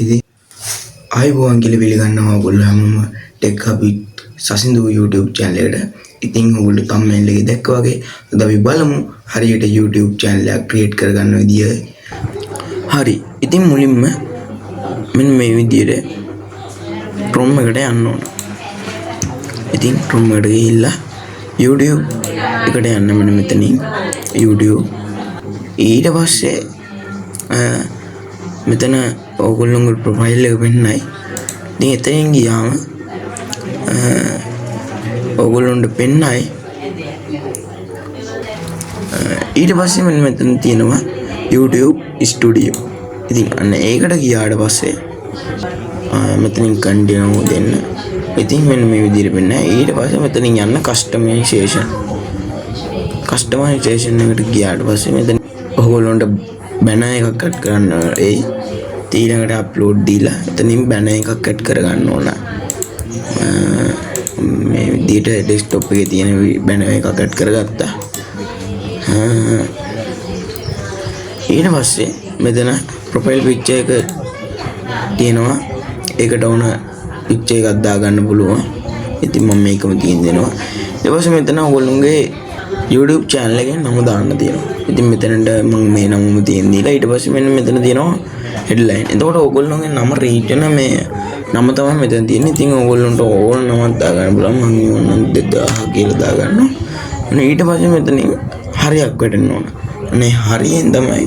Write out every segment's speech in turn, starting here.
ඉතින් ආයිබෝවන් කියලා පිළිගන්නවා ඔයගොල්ලෝ හැමෝම ටෙක් හබිට් සසින්දු YouTube channel එකට. ඉතින් ඔයගොල්ලෝ thumbnail එකේ දැක්කා වගේ අද අපි බලමු හරියට YouTube channel එකක් create කරගන්න විදිය. හරි. ඉතින් මුලින්ම මෙන්න මේ විදියට Chrome එකට යන්න ඕන. ඉතින් Chrome එකට ගිහිල්ලා YouTube එකට යන්න මෙන්න මෙතනින් YouTube ඊට පස්සේ මෙතන ඕගොල්ලොන්ගේ ප්‍රොෆයිල් එක පෙන්නයි. ඉතින් එතනින් ගියාම ඕගොල්ලොන්ට පෙන්නයි. ඊට පස්සේ මෙන්න මෙතන තියෙනවා YouTube Studio. ඉතින් අන්න ඒකට ගියාට පස්සේ මෙතනින් කන්ටිනියු දෙන්න. ඉතින් මෙන්න මේ විදිහට පෙන්නයි. ඊට පස්සේ මෙතනින් යන්න customization එකට ගියාට පස්සේ මෙතන ඕගොල්ලොන්ට banner එකක් add කරන්න ඒ ඊළඟට අප්ලෝඩ් දීලා එතනින් banner එකක් add කරගන්න ඕන. මේ විදිහට desktop එකේ තියෙන banner එකක් add කරගත්තා. ඊට පස්සේ මෙතන profile picture එක තියෙනවා. ඒකට ඕන picture එකක් දාගන්න පුළුවන්. ඉතින් මම මේකම තියන් දෙනවා. ඊට පස්සේ මෙතන ඔයගොල්ලෝගේ YouTube channel එකේ නම දාන්න තියෙනවා. ඉතින් මෙතනට මම මේ නමම තියන් දීලා ඊට පස්සේ මෙන්න මෙතන තියෙනවා headline. එතකොට ඔයගොල්ලෝගේ නම reach වෙන මේ නම තමයි මෙතන තියෙන්නේ. ඉතින් ඔයගොල්ලන්ට ඕන නමක් දාගන්න පුළුවන්. මම ඕන 2000 කියලා දාගන්නවා. ඊට පස්සේ මෙතනින් හරියක් වැටෙන්න ඕන. අනේ හරියෙන් තමයි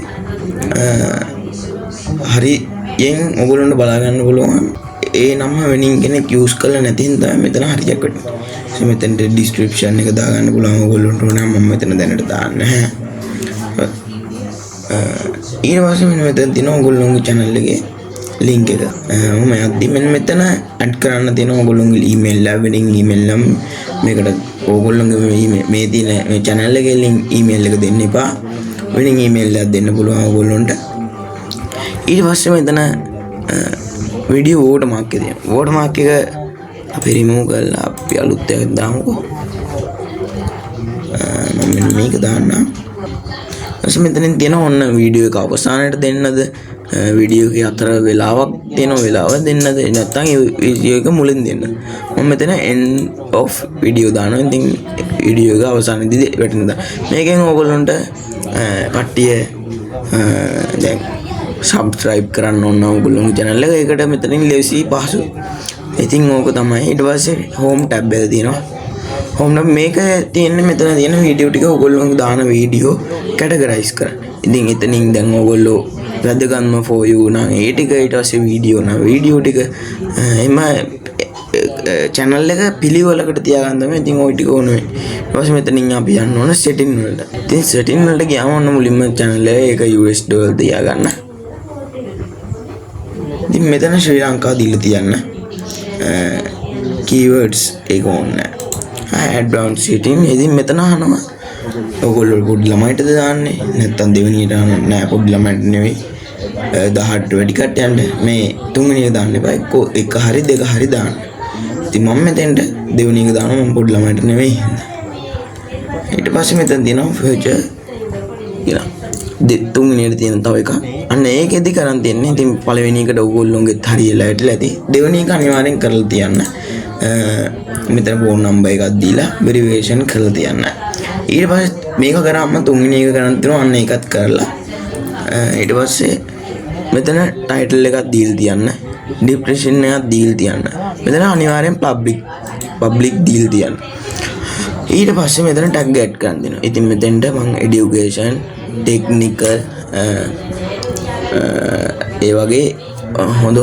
හරියෙන් ඔයගොල්ලන්ට බලා ගන්න පුළුවන්. ඒ නම වෙනින් කෙනෙක් use කරලා නැති හින්දා මෙතන හරියක් වැටෙනවා. මෙතනට description එක දාගන්න පුළුවන් ඔයගොල්ලන්ට ඕන නම් මම මෙතන දැනට දාන්න නැහැ. ඊට පස්සේ මෙතන තියෙනවා ඔයගොල්ලෝගේ channel එකේ link එක. මම යද්දි මෙන්න මෙතන add කරන්න තියෙනවා ඔයගොල්ලෝගේ email එක වෙනින් email නම් මේකට ඔයගොල්ලෝගේ මේ තියෙන මේ channel එකේ link email එක දෙන්න එපා. වෙනින් email එකක් දෙන්න පුළුවන් ඔයගොල්ලන්ට. ඊට පස්සේ මෙතන video watermark එක තියෙනවා. watermark එක අපි remove කරලා අපි අලුත් එකක් දාමුකෝ. මම මේක දාන්නම්. ඊට මෙතනින් තියෙන ඔන්න වීඩියෝ එක අවසානයට දෙන්නද වීඩියෝ එකේ අතර වෙලාවක් තියෙන වෙලාව දෙන්නද නැත්නම් වීඩියෝ එක මුලින් දෙන්න. මම මෙතන end of video දානවා. ඉතින් වීඩියෝ එක අවසානයේදී වැටෙනවා. මේකෙන් ඕගොල්ලන්ට කට්ටිය දැන් subscribe කරන්න ඕන ඕගොල්ලෝගේ channel එක. ඒකට මෙතනින් ලේසි පහසු. ඉතින් ඕක තමයි. ඊට පස්සේ home tab එක තියෙනවා. home tab මේක තියෙන්නේ මෙතන තියෙන වීඩියෝ ටික ඕගොල්ලෝ දාන වීඩියෝ categorize කරන්න. ඉතින් එතනින් දැන් ඕගොල්ලෝ වැදගත්ම for you නම් ඒ ටික ඊට පස්සේ වීඩියෝ නම් වීඩියෝ ටික එම channel එක පිළිවෙලකට තියාගන්න තමයි. ඉතින් ওই ටික ඕනේ. ඊට පස්සේ මෙතනින් අපි යන්න ඕන setting වලට. ඉතින් setting වලට ගියාම ඔන්න මුලින්ම channel එක US dollar තියාගන්න. ඉතින් මෙතන ශ්‍රී ලංකාව දීලා තියන්න. keywords ඒක ඕනේ. advanced setting. ඉතින් මෙතන අහනවා ඔයගොල්ලෝ පොඩි ළමයිටද දාන්නේ නැත්නම් දෙවෙනියට නෑ පොඩි ළමයිට නෙවෙයි 18 වැඩි කට්ටියන්ට මේ තුන්වෙනියට දාන්න එපා. එක හරි දෙක හරි දාන්න. ඉතින් මම මෙතෙන්ට දෙවෙනි එක දානවා. මම පොඩි ළමයිට නෙවෙයි. ඊට පස්සේ මෙතන තියෙනවා future කියලා. තුන්වෙනියට තියෙන තව එකක්. අන්න ඒකෙදි කරන් තියන්නේ. ඉතින් පළවෙනි එකට ඔයගොල්ලෝගෙත් හරියලා ඇටලා ඇති. දෙවෙනි එක අනිවාර්යෙන් කරලා තියන්න. මෙතන phone number එකක් දීලා verification කරලා තියන්න. ඊට පස්සේ මේක කරාම තුන්වෙනි එක කරන් තියනවා. අන්න ඒකත් කරලා ඊට පස්සේ මෙතන title එකක් දීලා තියන්න. description එකක් දීලා තියන්න. මෙතන අනිවාර්යෙන් public දීලා තියන්න. ඊට පස්සේ මෙතන tag add කරන් දෙනවා. ඉතින් මෙතෙන්ට මම education technical ඒ වගේ හොඳ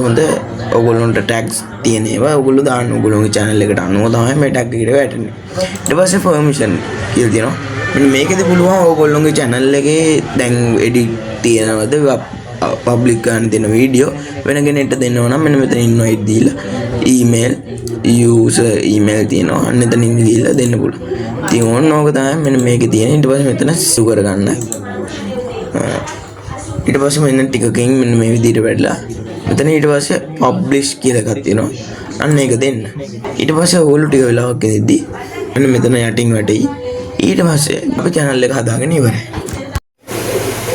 ඔයගොල්ලන්ට tags තියෙන ඒවා ඔයගොල්ලෝ දාන්න. ඔයගොල්ලෝගේ channel එකට අනුව තමයි මේ tag එකට වැටෙන්නේ. ඊට පස්සේ permission කියලා තියෙනවා. මෙන්න මේකෙදි පුළුවන් ඔයගොල්ලෝගේ channel එකේ දැන් edit තියෙනවද public ගන්න තියෙන වීඩියෝ වෙන කෙනෙක්ට දෙන්නව නම් මෙන්න මෙතන invite දීලා email user email තියෙනවා. අන්න එතනින් දීලා දෙන්න පුළුවන්. ඉතින් ඕන ඕක තමයි මෙන්න මේකේ තියෙන. ඊට පස්සේ මෙතන save කරගන්න. ඊට පස්සේ මෙන්න ටිකකින් මෙන්න මේ විදිහට වැඩලා මෙතන ඊට පස්සේ publish කියලා එකක් තියෙනවා. අන්න ඒක දෙන්න. ඊට පස්සේ ඔයගොල්ලෝ ටික වෙලාවක් ඉඳි මෙන්න මෙතන යටින් වැටෙයි. ඊට පස්සේ අපේ channel එක හදාගෙන ඉවරයි.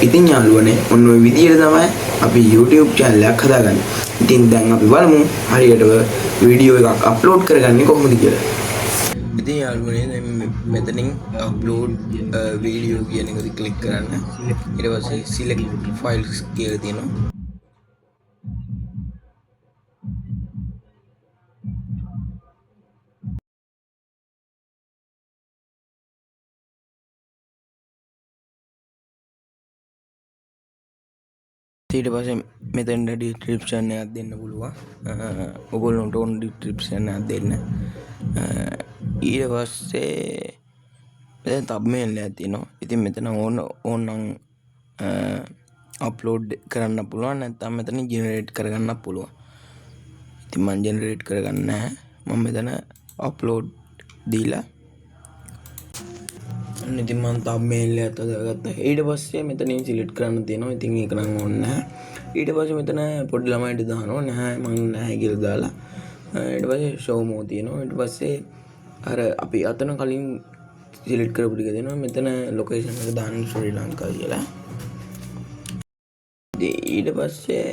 ඉතින් යාළුවනේ ඔන්න ඔය විදිහට තමයි අපි YouTube channel එකක් හදාගන්නේ. ඉතින් දැන් අපි බලමු හරියට වීඩියෝ එකක් අප්ලෝඩ් කරගන්නේ කොහොමද කියලා. ඉතින් යාළුවනේ දැන් මෙතනින් අප්ලෝඩ් වීඩියෝ කියන එක ක්ලික් කරන්න. ඊට පස්සේ select files කියලා තියෙනවා. ඊට පස්සේ මෙතෙන් ඩිස්ක්‍රිප්ෂන් එකක් දෙන්න පුළුවන්. ඔයගොල්ලන්ට ඕන ඩිස්ක්‍රිප්ෂන් එකක් දෙන්න. ඊට පස්සේ මෙතන තම්බ්නේල් එකක් තියෙනවා. ඉතින් මෙතන ඕනනම් අප්ලෝඩ් කරන්න පුළුවන්, නැත්නම් මෙතන ජෙනරේට් කරගන්න පුළුවන්. ඉතින් මම ජෙනරේට් කරගන්න නැහැ. මම මෙතන අප්ලෝඩ් දීලා ඉතින් මම තම්බ්නේල් එකත් හදාගත්තා. ඊට පස්සේ මෙතනින් සිලෙක්ට් කරන්න තියෙනවා. ඉතින් ඒක නම් ඕනේ නැහැ. ඊට පස්සේ මෙතන පොඩි ළමයින්ට දානවා. නැහැ මම නැහැ කියලා දාලා. ඊට පස්සේ show more තියෙනවා. ඊට පස්සේ අර අපි අතන කලින් සිලෙක්ට් කරපු ටික දෙනවා. මෙතන ලොකේෂන් එක දාන්න ශ්‍රී ලංකාව කියලා. ඊට පස්සේ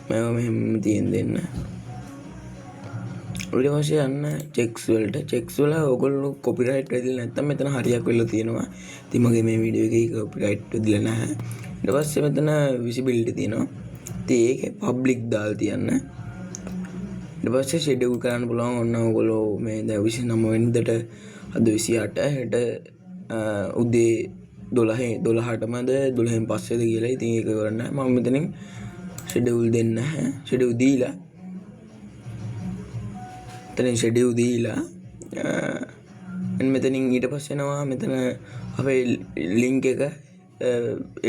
මම මෙහෙම තියෙන දෙන්න. ඊට පස්සේ යන්න චෙක්ස් වලට. චෙක්ස් වල ඔයගොල්ලෝ කොපිරයිට් වෙදිලා නැත්නම් මෙතන හරියක් වෙලා තියෙනවා. ඉතින් මගේ මේ වීඩියෝ එකේ කොපිරයිට් වෙදිලා නැහැ. ඊට පස්සේ මෙතන විසිබිලිටි තියෙනවා. ඉතින් ඒකේ පබ්ලික් දාලා තියන්න. ඊට පස්සේ ෂෙඩියුල් කරන්න පුළුවන්. ඔන්න ඔයගොල්ලෝ මේ දැන් 29 වෙනිදාට අද 28 හෙට උදේ 12:00ටමද 12න් පස්සේද කියලා. ඉතින් ඒක කරන්න මම මෙතනින් ෂෙඩියුල් දෙන්න නැහැ. ෂෙඩියුල් දීලා මෙතනින් ෂෙඩියුල් දීලා මෙතනින් ඊට පස්සේ එනවා මෙතන අපේ ලින්ක් එක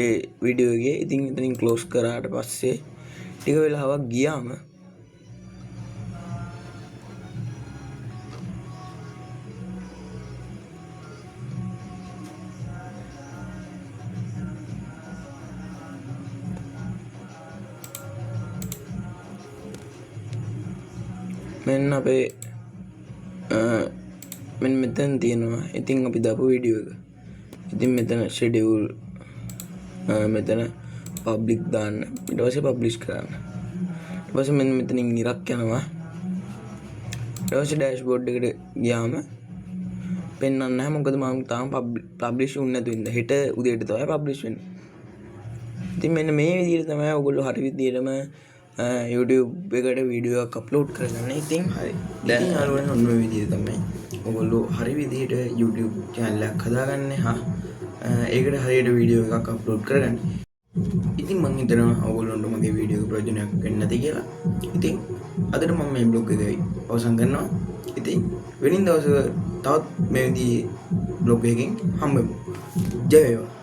ඒ වීඩියෝ එකේ. ඉතින් මෙතනින් ක්ලෝස් කරාට පස්සේ ටික වෙලාවක් ගියාම මෙන්න අපේ මෙන්න මෙතන තියෙනවා. ඉතින් අපි දාපු වීඩියෝ එක. ඉතින් මෙතන ෂෙඩියුල් මෙතන පබ්ලික් දාන්න. ඊට පස්සේ පබ්ලිෂ් කරන්න. ඊට පස්සේ මෙන්න මෙතනින් ඉරක් යනවා. ඊට පස්සේ ඩෑෂ්බෝඩ් එකට ගියාම පෙන්වන්නේ නැහැ. මොකද මම තාම පබ්ලිෂ් වුනේ නැතු ඉඳ. හෙට උදේට තමයි පබ්ලිෂ් වෙන්නේ. ඉතින් මෙන්න මේ විදිහට තමයි ඔයගොල්ලෝ හරි විදිහටම YouTube එකට වීඩියෝ එකක් අප්ලෝඩ් කරගන්න. ඉතින් හරි. දැන් යාළුවනේ ඔන්න ඔය විදිහට තමයි ඔයගොල්ලෝ හරි විදිහට YouTube channel එකක් හදාගන්නේ. ඒකට හරියට වීඩියෝ එකක් අප්ලෝඩ් කරගන්න. ඉතින් මම හිතනවා ඔයගොල්ලන්ට මගේ වීඩියෝ එක ප්‍රයෝජනයක් වෙන්න නැති කියලා. ඉතින් අදට මම මේ බ්ලොග් එක අවසන් කරනවා. ඉතින් වෙනින් දවසක තවත් මේ විදිහේ බ්ලොග් එකකින් හම්බෙමු. ජය වේවා.